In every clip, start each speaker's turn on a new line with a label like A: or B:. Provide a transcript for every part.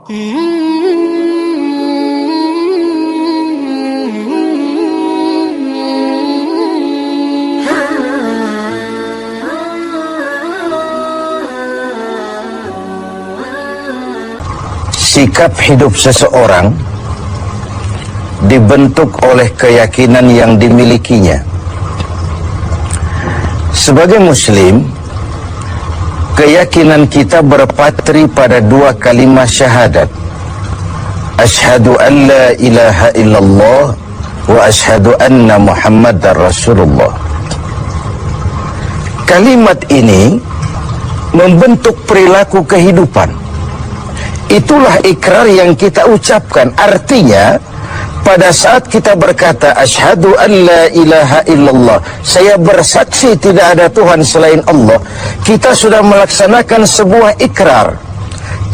A: Sikap hidup seseorang dibentuk oleh keyakinan yang dimilikinya. Sebagai muslim, keyakinan kita berpatri pada dua kalimat syahadat. Asyhadu an la ilaha illallah wa asyhadu anna Muhammadar Rasulullah. Kalimat ini membentuk perilaku kehidupan. Itulah ikrar yang kita ucapkan. Artinya, pada saat kita berkata asyhadu an la ilaha illallah, saya bersaksi tidak ada Tuhan selain Allah, kita sudah melaksanakan sebuah ikrar.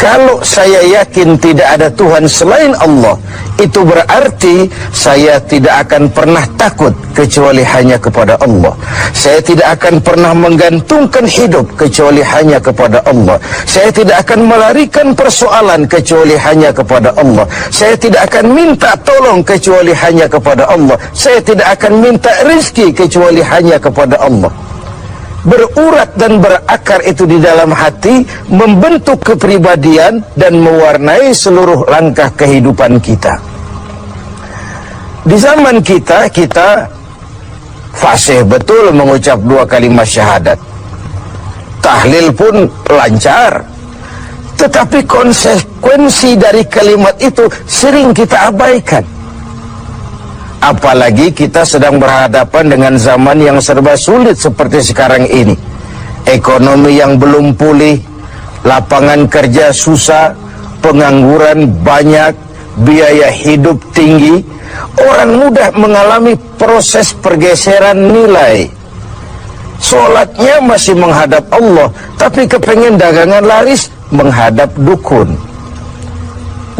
A: Kalau saya yakin tidak ada Tuhan selain Allah, itu berarti saya tidak akan pernah takut kecuali hanya kepada Allah. Saya tidak akan pernah menggantungkan hidup kecuali hanya kepada Allah. Saya tidak akan melarikan persoalan kecuali hanya kepada Allah. Saya tidak akan minta tolong kecuali hanya kepada Allah. Saya tidak akan minta rezeki kecuali hanya kepada Allah. Berurat dan berakar itu di dalam hati, membentuk kepribadian dan mewarnai seluruh langkah kehidupan kita. Di zaman kita fasih betul mengucap dua kalimat syahadat. Tahlil pun lancar. Tetapi konsekuensi dari kalimat itu sering kita abaikan. Apalagi kita sedang berhadapan dengan zaman yang serba sulit seperti sekarang ini. Ekonomi yang belum pulih, lapangan kerja susah, pengangguran banyak, biaya hidup tinggi. Orang mudah mengalami proses pergeseran nilai. Sholatnya masih menghadap Allah, tapi kepengen dagangan laris menghadap dukun.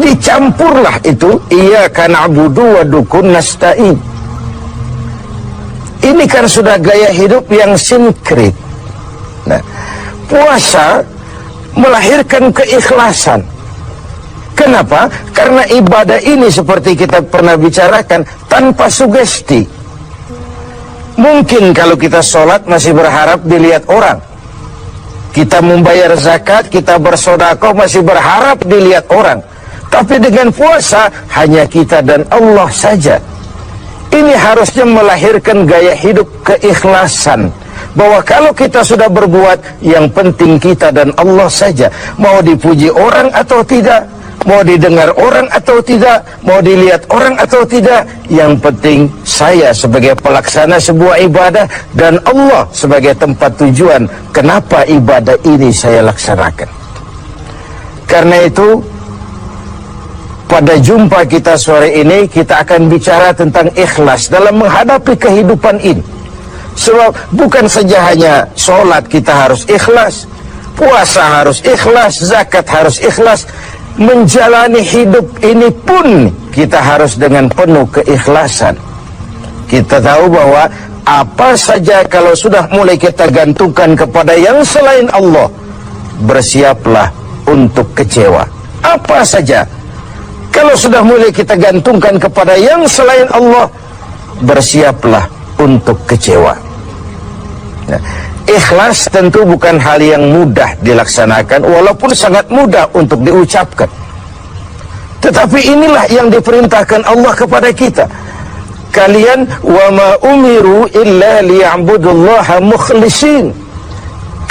A: Dicampurlah itu, iyyaka na'budu wa dukun nasta'in. Ini kan sudah gaya hidup yang sinkrit. Nah, puasa melahirkan keikhlasan. Kenapa? Karena ibadah ini seperti kita pernah bicarakan tanpa sugesti. Mungkin kalau kita sholat masih berharap dilihat orang. Kita membayar zakat, kita bersedekah masih berharap dilihat orang. Tapi dengan puasa hanya kita dan Allah saja. Ini harusnya melahirkan gaya hidup keikhlasan. Bahwa kalau kita sudah berbuat, yang penting kita dan Allah saja. Mau dipuji orang atau tidak, mau didengar orang atau tidak, mau dilihat orang atau tidak, yang penting saya sebagai pelaksana sebuah ibadah dan Allah sebagai tempat tujuan kenapa ibadah ini saya laksanakan. Karena itu, pada jumpa kita sore ini, kita akan bicara tentang ikhlas dalam menghadapi kehidupan ini. Sebab bukan saja hanya sholat kita harus ikhlas, puasa harus ikhlas, zakat harus ikhlas, menjalani hidup ini pun kita harus dengan penuh keikhlasan. Kita tahu bahwa apa saja kalau sudah mulai kita gantungkan kepada yang selain Allah, bersiaplah untuk kecewa. Apa saja kalau sudah mulai kita gantungkan kepada yang selain Allah, bersiaplah untuk kecewa. Nah, ikhlas tentu bukan hal yang mudah dilaksanakan, walaupun sangat mudah untuk diucapkan. Tetapi inilah yang diperintahkan Allah kepada kita. Kalian wa ma umiru illa liya'budullaha mukhlisin.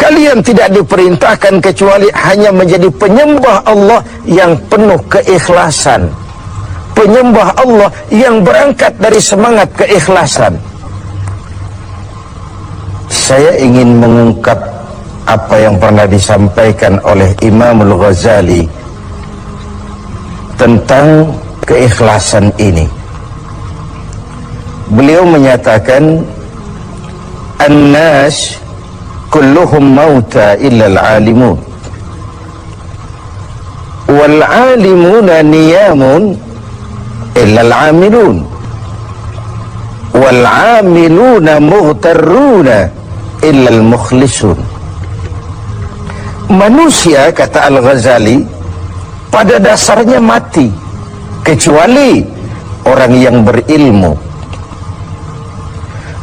A: Kalian tidak diperintahkan kecuali hanya menjadi penyembah Allah yang penuh keikhlasan. Penyembah Allah yang berangkat dari semangat keikhlasan. Saya ingin mengungkap apa yang pernah disampaikan oleh Imam Al-Ghazali tentang keikhlasan ini. Beliau menyatakan, An-nas kulluhum mauta illa al-alimun, wal-alimuna niyamun illa al-amilun, wal-amiluna mughtarruna illa al-mukhlisun. Manusia, kata Al-Ghazali, pada dasarnya mati, kecuali orang yang berilmu.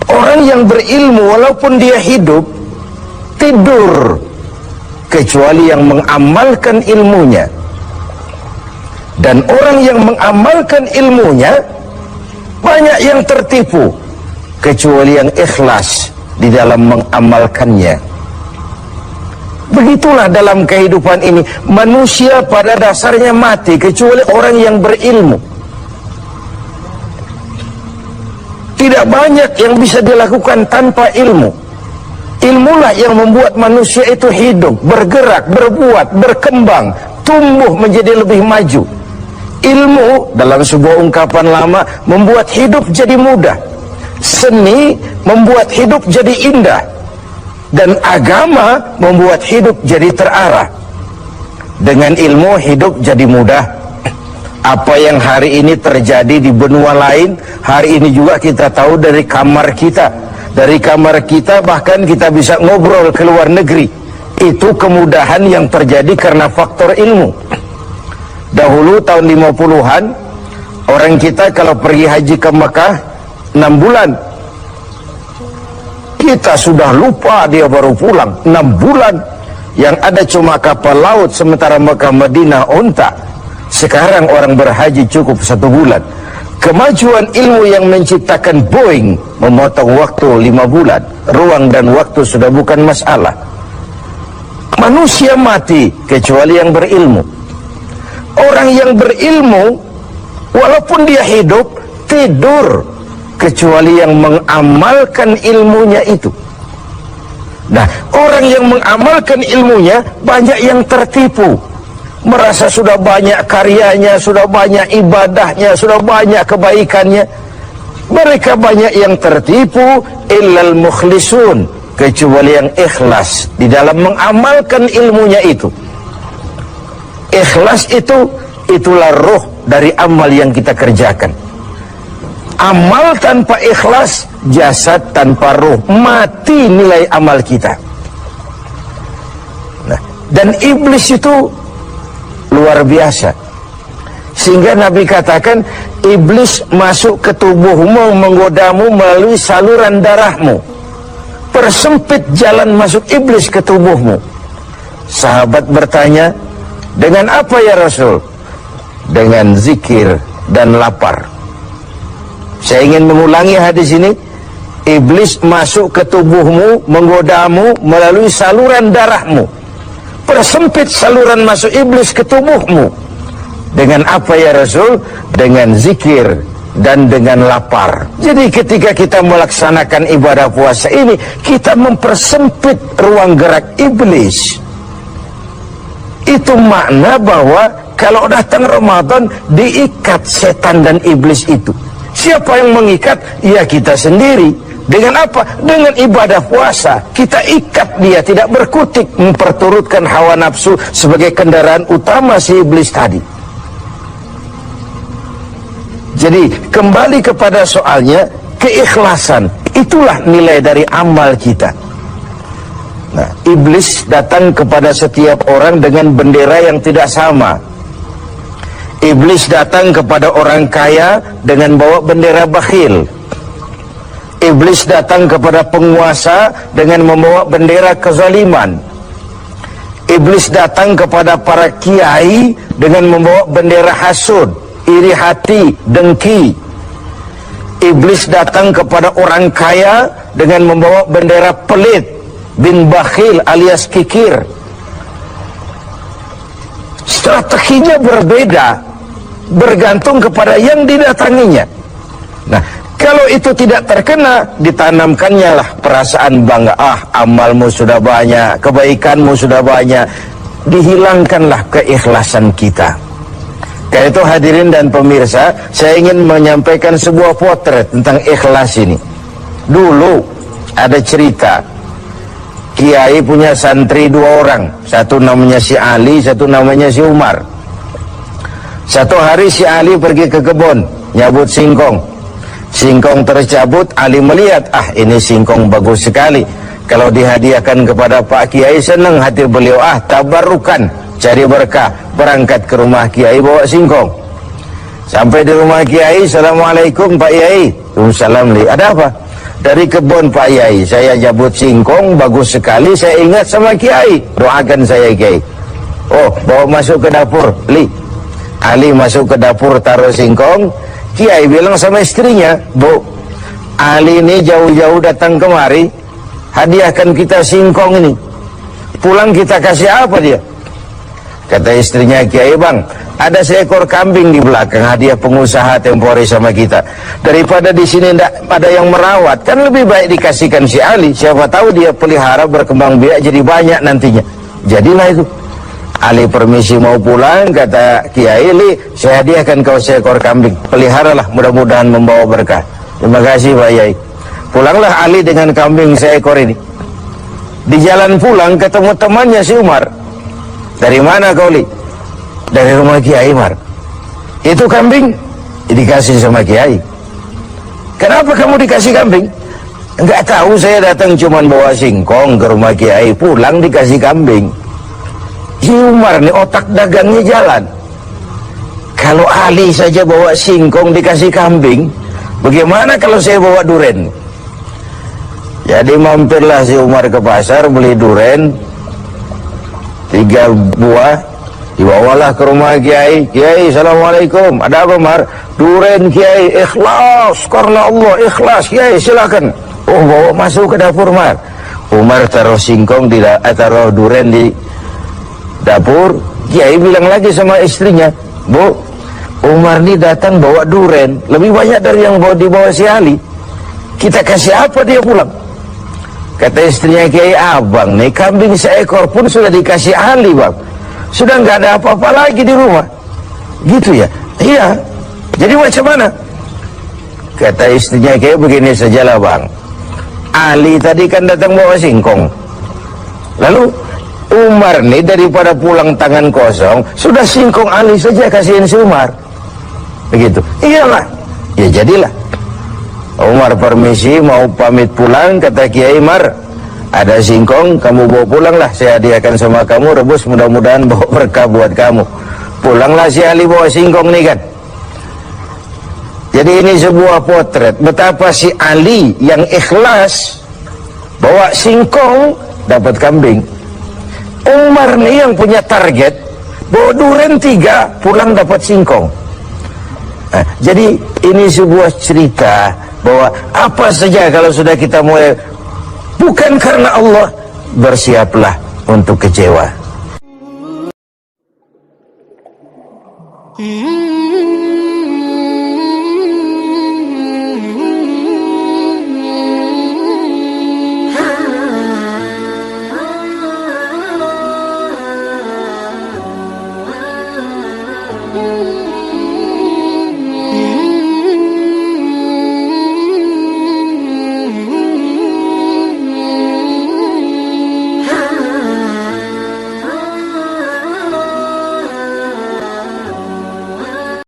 A: Orang yang berilmu walaupun dia hidup, tidur, kecuali yang mengamalkan ilmunya. Dan orang yang mengamalkan ilmunya, banyak yang tertipu, kecuali yang ikhlas di dalam mengamalkannya. Begitulah dalam kehidupan ini, manusia pada dasarnya mati, kecuali orang yang berilmu. Tidak banyak yang bisa dilakukan tanpa ilmu. Ilmulah yang membuat manusia itu hidup, bergerak, berbuat, berkembang, tumbuh menjadi lebih maju. Ilmu dalam sebuah ungkapan lama membuat hidup jadi mudah. Seni membuat hidup jadi indah. Dan agama membuat hidup jadi terarah. Dengan ilmu hidup jadi mudah. Apa yang hari ini terjadi di benua lain, hari ini juga kita tahu dari kamar kita. Dari kamar kita bahkan kita bisa ngobrol ke luar negeri. Itu kemudahan yang terjadi karena faktor ilmu. Dahulu tahun 50-an, orang kita kalau pergi haji ke Mekah 6 bulan. Kita sudah lupa dia baru pulang 6 bulan. Yang ada cuma kapal laut, sementara Mekah Madinah unta. Sekarang orang berhaji cukup 1 bulan. Kemajuan ilmu yang menciptakan Boeing memotong waktu 5 bulan. Ruang dan waktu sudah bukan masalah. Manusia mati kecuali yang berilmu. Orang yang berilmu walaupun dia hidup, tidur, kecuali yang mengamalkan ilmunya itu. Nah, orang yang mengamalkan ilmunya banyak yang tertipu. Merasa sudah banyak karyanya, sudah banyak ibadahnya, sudah banyak kebaikannya. Mereka banyak yang tertipu, illal mukhlisun, kecuali yang ikhlas di dalam mengamalkan ilmunya itu. Ikhlas itulah roh dari amal yang kita kerjakan. Amal tanpa ikhlas, jasad tanpa roh, mati nilai amal kita. Nah, dan iblis itu luar biasa. Sehingga Nabi katakan, iblis masuk ke tubuhmu, menggodamu melalui saluran darahmu. Persempit jalan masuk iblis ke tubuhmu. Sahabat bertanya, dengan apa ya Rasul? Dengan zikir dan lapar. Saya ingin mengulangi hadis ini. Iblis masuk ke tubuhmu, menggodamu melalui saluran darahmu. Persempit saluran masuk iblis ke tubuhmu. Dengan apa ya Rasul? Dengan zikir dan dengan lapar. Jadi ketika kita melaksanakan ibadah puasa ini, kita mempersempit ruang gerak iblis. Itu makna bahwa kalau datang Ramadan, diikat setan dan iblis itu. Siapa yang mengikat? Ya kita sendiri. Dengan apa? Dengan ibadah puasa. Kita ikat dia, tidak berkutik, memperturutkan hawa nafsu sebagai kendaraan utama si iblis tadi. Jadi kembali kepada soalnya, keikhlasan. Itulah nilai dari amal kita. Nah, iblis datang kepada setiap orang dengan bendera yang tidak sama. Iblis datang kepada orang kaya dengan bawa bendera bakhil. Iblis datang kepada penguasa dengan membawa bendera kezaliman. Iblis datang kepada para kiai dengan membawa bendera hasud, iri hati, dengki. Iblis datang kepada orang kaya dengan membawa bendera pelit, bin bakhil alias kikir. Strateginya berbeda, bergantung kepada yang didatanginya. Nah, kalau itu tidak terkena, ditanamkannya lah perasaan bangga. Amalmu sudah banyak, kebaikanmu sudah banyak. Dihilangkanlah keikhlasan kita. Karena itu hadirin dan pemirsa, saya ingin menyampaikan sebuah potret tentang ikhlas ini. Dulu ada cerita, kiai punya santri 2 orang. Satu namanya si Ali, satu namanya si Umar. Satu hari si Ali pergi ke kebun, nyabut singkong. Singkong tercabut, Ali melihat, ini singkong bagus sekali. Kalau dihadiahkan kepada Pak Kiai, senang hati beliau, tabarukan, cari berkah, berangkat ke rumah kiai bawa singkong. Sampai di rumah kiai, assalamualaikum Pak Yai. Waalaikumsalam. Ada apa? Dari kebun Pak Yai, saya jabut singkong, bagus sekali, saya ingat sama kiai, doakan saya kiai. Oh, bawa masuk ke dapur, Ali masuk ke dapur, taruh singkong. Kiai bilang sama istrinya, Bu, Ali ini jauh-jauh datang kemari, hadiahkan kita singkong ini, pulang kita kasih apa dia? Kata istrinya Kiai, Bang, ada seekor kambing di belakang, hadiah pengusaha temporary sama kita. Daripada di sini tidak ada yang merawat, kan lebih baik dikasihkan si Ali. Siapa tahu dia pelihara berkembang biak jadi banyak nantinya. Jadilah itu. Ali permisi mau pulang, kata Kiai, saya hadiahkan kau seekor kambing, peliharalah, mudah-mudahan membawa berkah. Terima kasih Pak Yai. Pulanglah Ali dengan kambing seekor ini. Di jalan pulang ketemu temannya si Umar. Dari mana kau, Dari rumah Kiai Mar. Itu kambing dikasih sama Kiai. Kenapa kamu dikasih kambing? Enggak tahu, saya datang cuman bawa singkong ke rumah Kiai, pulang dikasih kambing. Si Umar nih otak dagangnya jalan. Kalau Ali saja bawa singkong dikasih kambing, bagaimana kalau saya bawa duren? Jadi mampirlah si Umar ke pasar beli duren 3 buah, dibawalah ke rumah Kiai. Kiai, assalamualaikum. Ada apa Mar? Duren Kiai, ikhlas karena Allah, ikhlas Kiai, silakan. Oh, bawa masuk ke dapur Mar. Umar taruh singkong taruh duren di dapur. Kiai bilang lagi sama istrinya, Bu, Umar ini datang bawa duren lebih banyak dari yang dibawa si Ali. Kita kasih apa dia pulang? Kata istrinya Kiai, Abang nih kambing seekor pun sudah dikasih Ali Bang, sudah nggak ada apa-apa lagi di rumah. Gitu ya? Iya. Jadi macam mana? Kata istrinya Kiai, begini sajalah Bang, Ali tadi kan datang bawa singkong, lalu Umar nih daripada pulang tangan kosong, sudah singkong Ali saja kasihin si Umar. Begitu. Iyalah. Ya jadilah. Umar permisi mau pamit pulang, kata Kiai, Mar, ada singkong, kamu bawa pulanglah, saya hadiahkan sama kamu, rebus, mudah-mudahan bawa berkah buat kamu. Pulanglah si Ali bawa singkong nih kan. Jadi ini sebuah potret betapa si Ali yang ikhlas bawa singkong dapat kambing. Umar nih yang punya target bawa duren 3, pulang dapat singkong. Nah, jadi ini sebuah cerita bahwa apa saja kalau sudah kita mulai bukan karena Allah, bersiaplah untuk kecewa.
B: Mm-hmm.